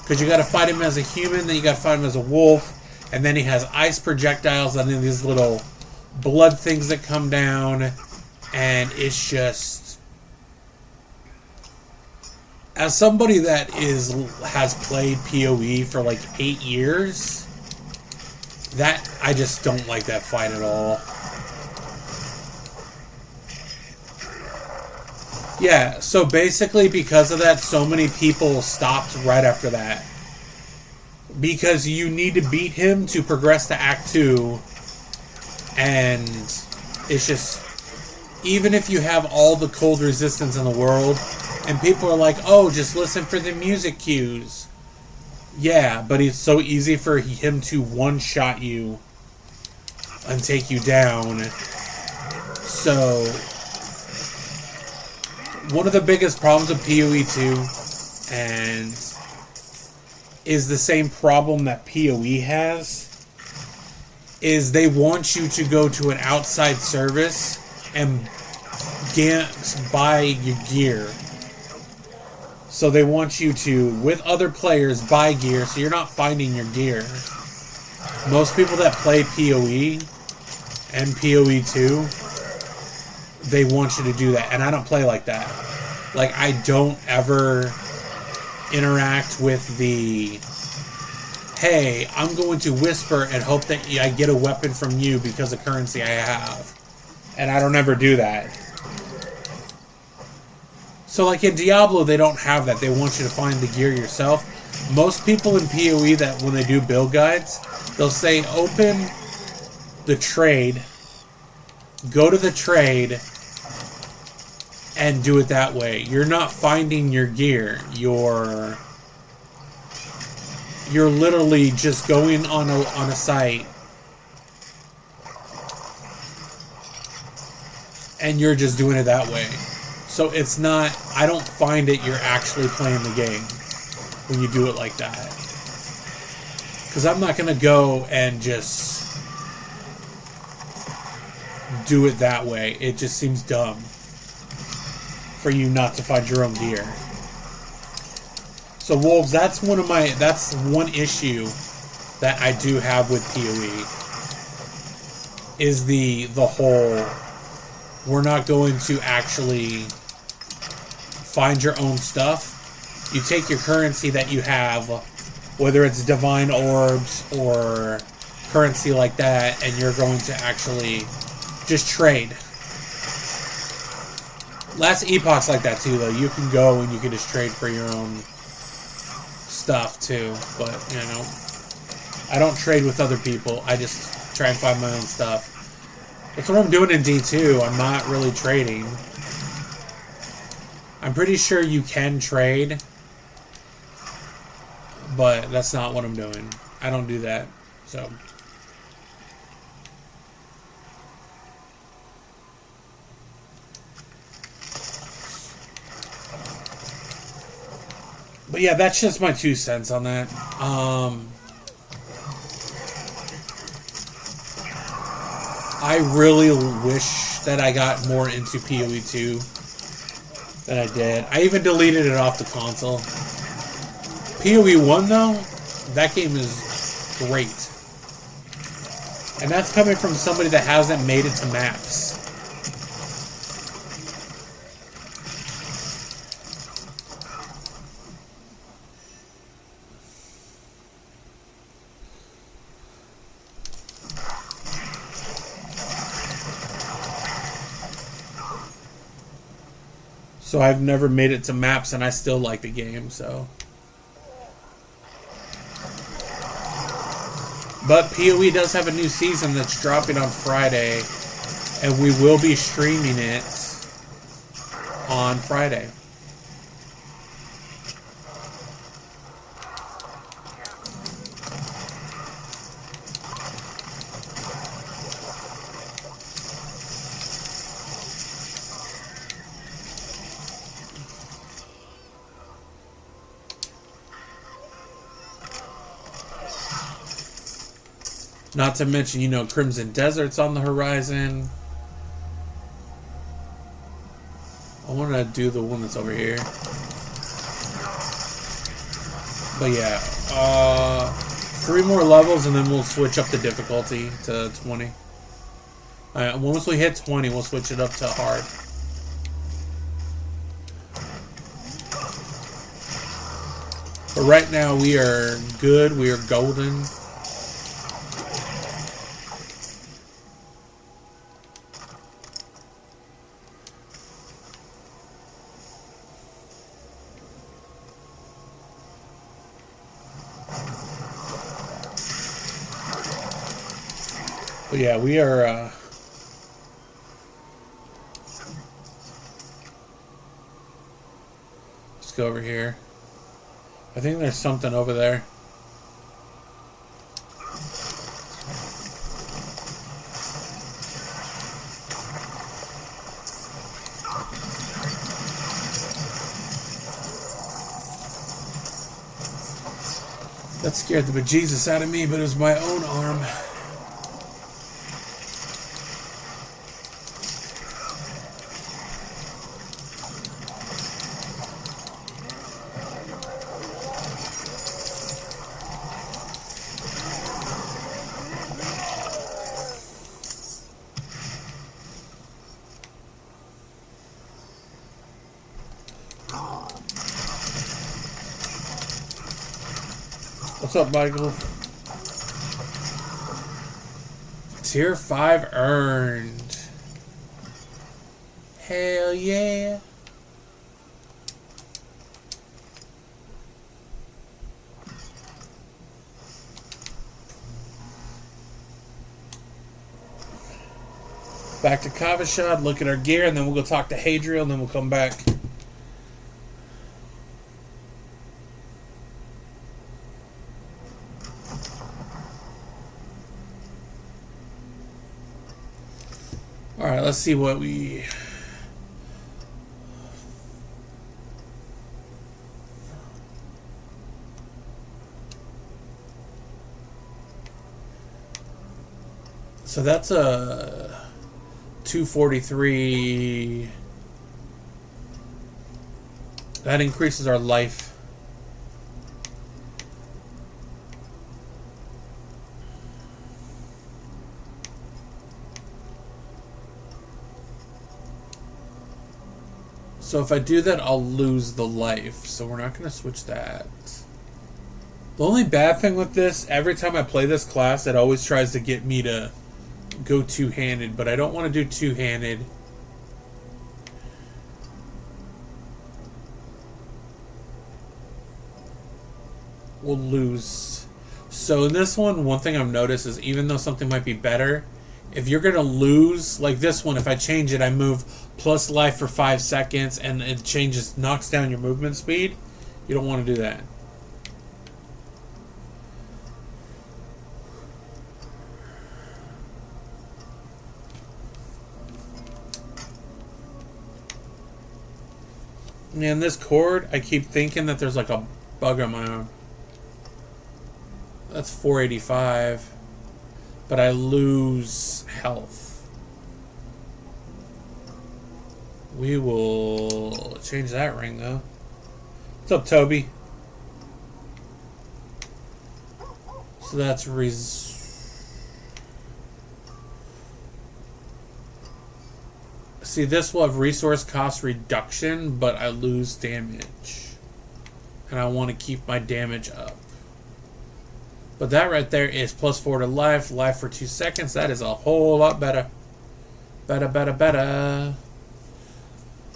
Because you gotta fight him as a human, then you gotta fight him as a wolf, and then he has ice projectiles, and then these little blood things that come down, and it's just... as somebody that has played PoE for like 8 years, that I just don't like that fight at all. Yeah, so basically because of that, so many people stopped right after that. Because you need to beat him to progress to Act 2, and it's just, even if you have all the cold resistance in the world, and people are like, oh, just listen for the music cues. Yeah, but it's so easy for him to one-shot you and take you down. So, one of the biggest problems with PoE 2, and is the same problem that PoE has, is they want you to go to an outside service and buy your gear. So they want you to, with other players, buy gear so you're not finding your gear. Most people that play PoE and PoE 2, they want you to do that. And I don't play like that. Like, I don't ever interact with the, hey, I'm going to whisper and hope that I get a weapon from you because of currency I have. And I don't ever do that. So like in Diablo, they don't have that. They want you to find the gear yourself. Most people in PoE, that when they do build guides, they'll say open the trade, go to the trade, and do it that way. You're not finding your gear. You're literally just going on a site, and you're just doing it that way. So it's not, I don't find it you're actually playing the game when you do it like that. Because I'm not going to go and just do it that way. It just seems dumb for you not to find your own gear. So Wolves, that's one issue that I do have with PoE, is the whole, we're not going to actually find your own stuff. You take your currency that you have, whether it's divine orbs or currency like that, and you're going to actually just trade. Last Epoch's like that too, though. You can go and you can just trade for your own stuff too, but you know, I don't trade with other people. I just try and find my own stuff. That's what I'm doing in D2. I'm not really trading. I'm pretty sure you can trade, but that's not what I'm doing. I don't do that, so. But yeah, that's just my 2 cents on that. I really wish that I got more into PoE 2 than I did. I even deleted it off the console. PoE 1, though, that game is great. And that's coming from somebody that hasn't made it to maps. So I've never made it to maps, and I still like the game, so. But PoE does have a new season that's dropping on Friday, and we will be streaming it on Friday. Not to mention, you know, Crimson Desert's on the horizon. I want to do the one that's over here. But yeah, 3 more levels and then we'll switch up the difficulty to 20. Alright, once we hit 20, we'll switch it up to hard. But right now we are good. We are golden. But yeah, we are let's go over here. I think there's something over there. That scared the bejesus out of me, but it was my own arm. What's up, Michael? Tier 5 earned. Hell yeah. Back to Kavashad, look at our gear, and then we'll go talk to Hadriel, and then we'll come back. Alright, let's see what we... So that's a 243. That increases our life. So if I do that, I'll lose the life. So we're not going to switch that. The only bad thing with this, every time I play this class, it always tries to get me to go two-handed, but I don't want to do two-handed. We'll lose. So in this one thing I've noticed is even though something might be better, if you're going to lose, like this one, if I change it, I move plus life for 5 seconds, and it changes, knocks down your movement speed. You don't want to do that. Man, this cord, I keep thinking that there's like a bug on my arm. That's 485. But I lose health. We will change that ring, though. What's up, Toby? So that's see, this will have resource cost reduction, but I lose damage. And I want to keep my damage up. But that right there is +4 to life, life for 2 seconds. That is a whole lot better. Better.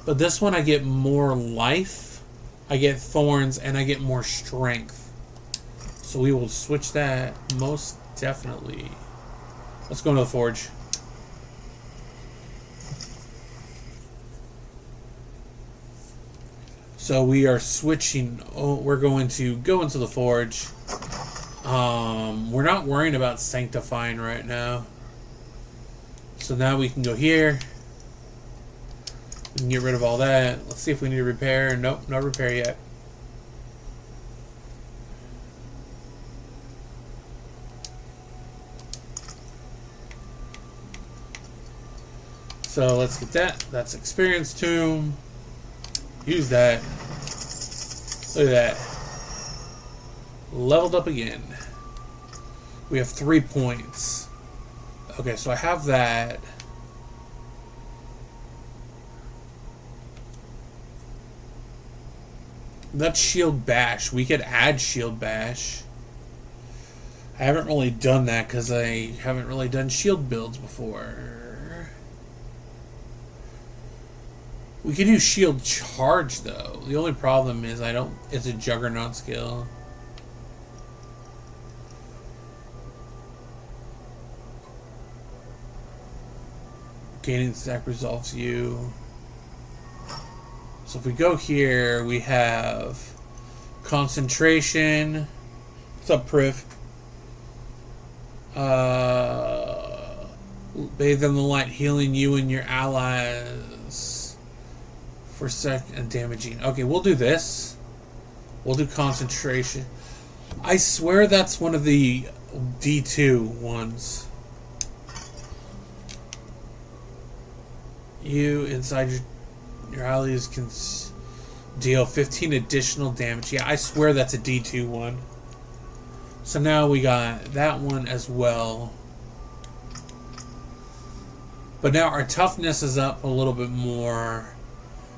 But this one I get more life, I get thorns, and I get more strength. So we will switch that most definitely. Let's go into the forge. So we are switching. Oh, we're going to go into the forge. We're not worrying about sanctifying right now. So now we can go here. We can get rid of all that. Let's see if we need to repair. Nope, no repair yet. So let's get that. That's experience tomb. Use that. Look at that. Leveled up again. We have 3 points. Okay, so I have that. That's shield bash. We could add shield bash. I haven't really done that because I haven't really done shield builds before. We could do shield charge though. The only problem is it's a juggernaut skill. Gaining stack resolves you. So if we go here, we have concentration. What's up, Priv? Bathe in the light, healing you and your allies for second and damaging. Okay, we'll do this. We'll do concentration. I swear that's one of the D2 ones. You inside your allies can deal 15 additional damage. Yeah, I swear that's a D2 one. So now we got that one as well. But now our toughness is up a little bit more.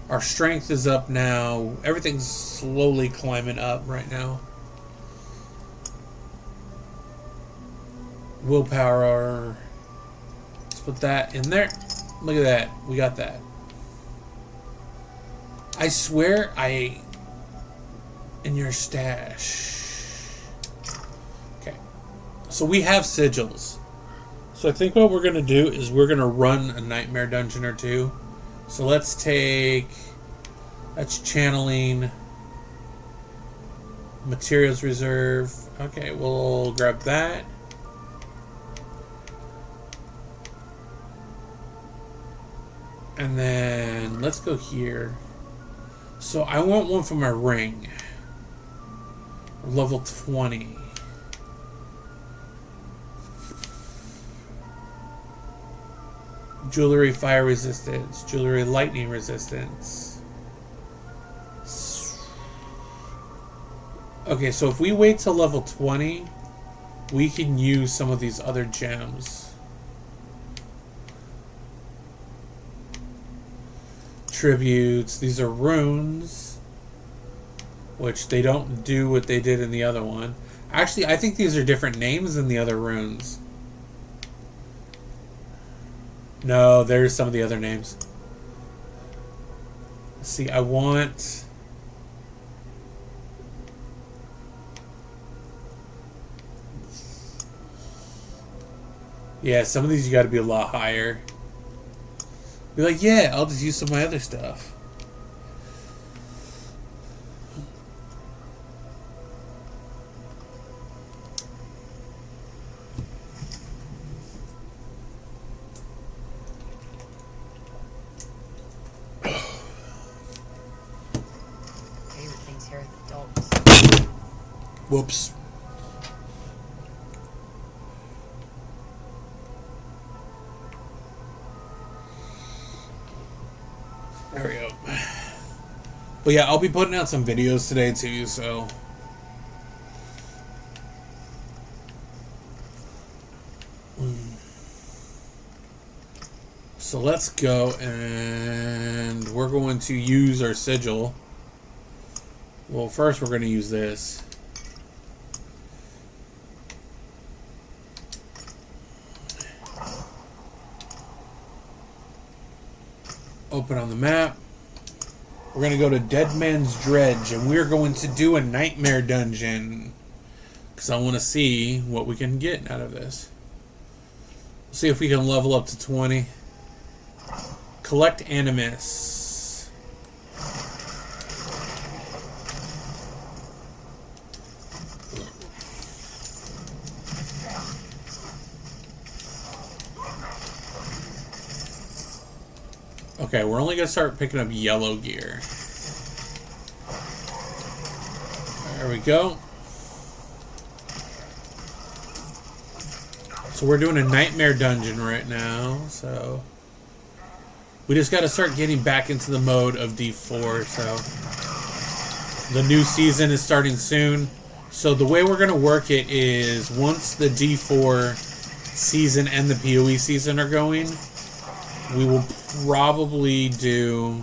Our strength is up now. Everything's slowly climbing up right now. Willpower. Let's put that in there. Look at that. We got that. I swear in your stash. Okay. So we have sigils. So I think what we're going to do is we're going to run a nightmare dungeon or two. So let's take... That's channeling. Materials reserve. Okay, we'll grab that. And then let's go here. So I want one for my ring. Level 20. Jewelry fire resistance. Jewelry lightning resistance. Okay, so if we wait till level 20, we can use some of these other gems. Tributes. These are runes, which they don't do what they did in the other one. Actually, I think these are different names than the other runes. No, there's some of the other names. Let's see, I want... Yeah, some of these you gotta be a lot higher. Be like, yeah, I'll just use some of my other stuff. Favorite things here are the dogs. Whoops. There we go. But yeah, I'll be putting out some videos today too, so... So let's go, and we're going to use our sigil. Well, first we're going to use this. Open on the map. We're going to go to Dead Man's Dredge, and we're going to do a nightmare dungeon. Because I want to see what we can get out of this. See if we can level up to 20. Collect Animus. Okay, we're only going to start picking up yellow gear. There we go. So we're doing a nightmare dungeon right now, so... We just got to start getting back into the mode of D4, so... The new season is starting soon. So the way we're going to work it is, once the D4 season and the PoE season are going, we will probably do...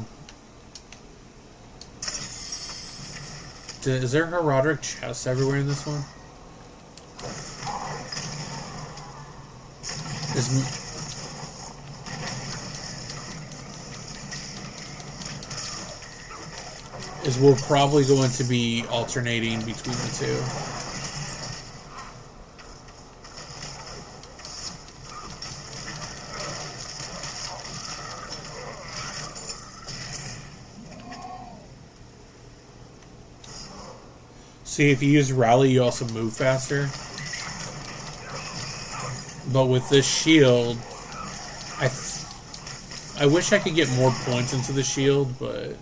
Is there Herodic chests everywhere in this one? We're probably going to be alternating between the two. See, if you use rally, you also move faster. But with this shield, I wish I could get more points into the shield, but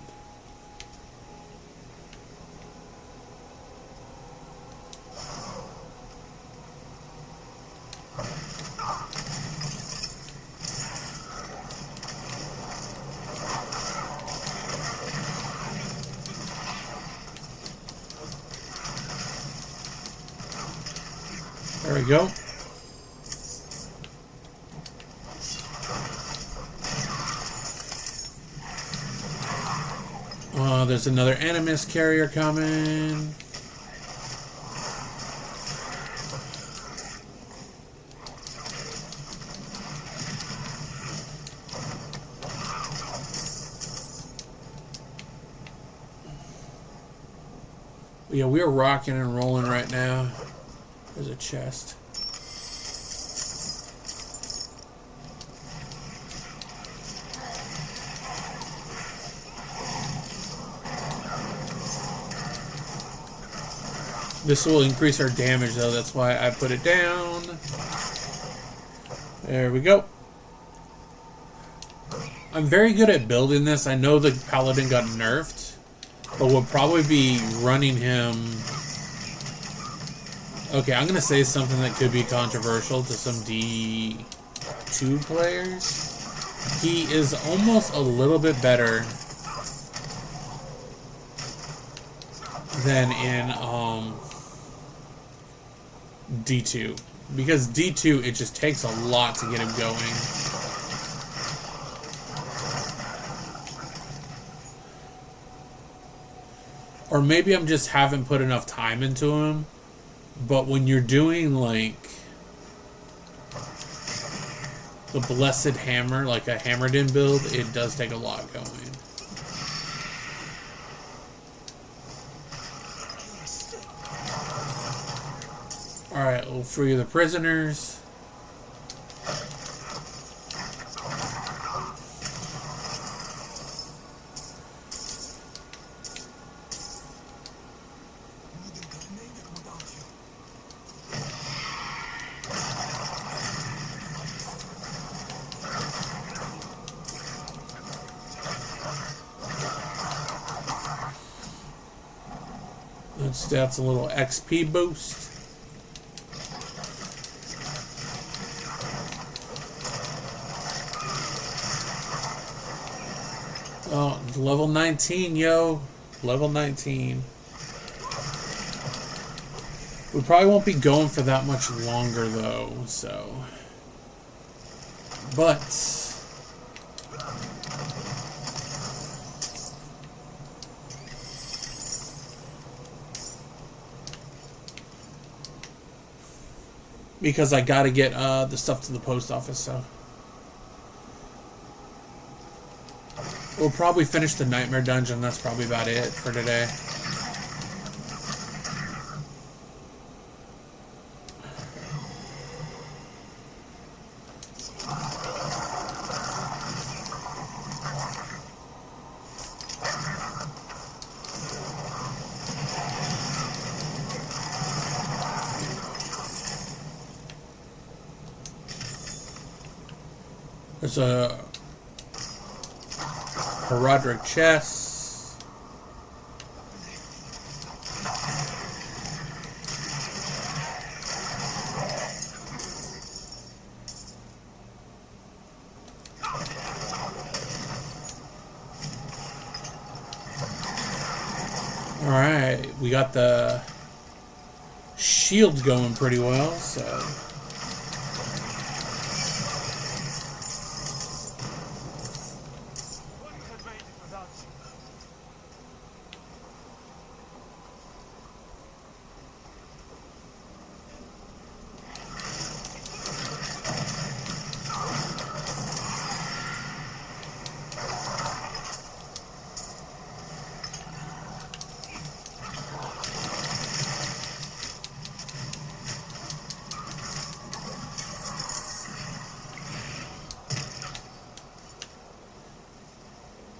there we go. There's another Animus carrier coming. Yeah, we are rocking and rolling right now. There's a chest. This will increase our damage, though. That's why I put it down. There we go. I'm very good at building this. I know the paladin got nerfed, but we'll probably be running him. Okay, I'm going to say something that could be controversial to some D2 players. He is almost a little bit better than in D2. Because D2, it just takes a lot to get him going. Or maybe I'm just haven't put enough time into him. But when you're doing, like, the Blessed Hammer, like a Hammered-in build, it does take a lot going. Alright, we'll free the prisoners. That's a little XP boost. Oh, level 19, yo. Level 19. We probably won't be going for that much longer, though, so. But because I gotta get the stuff to the post office, so. We'll probably finish the Nightmare Dungeon. That's probably about it for today. There's a Herodic chest. Alright, we got the shield going pretty well, so.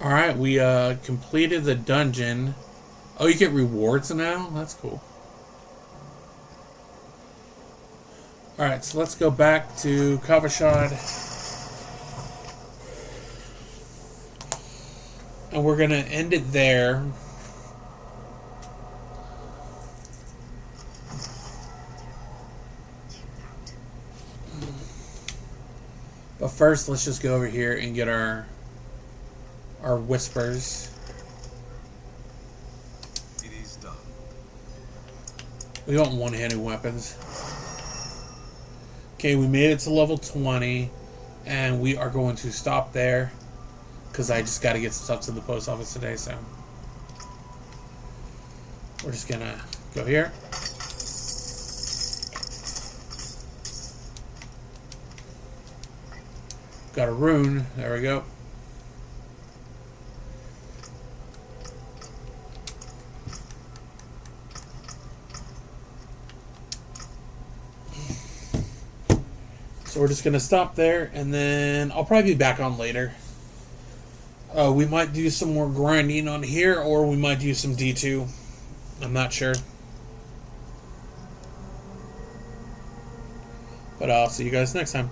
Alright, we completed the dungeon. Oh, you get rewards now? That's cool. Alright, so let's go back to Kavashad. And we're going to end it there. But first, let's just go over here and get our whispers. It is done. We want one-handed weapons. Okay, we made it to level 20, and we are going to stop there because I just got to get stuff to the post office today, so we're just gonna go here. Got a rune. There we go. So we're just going to stop there, and then I'll probably be back on later. We might do some more grinding on here, or we might do some D2. I'm not sure. But I'll see you guys next time.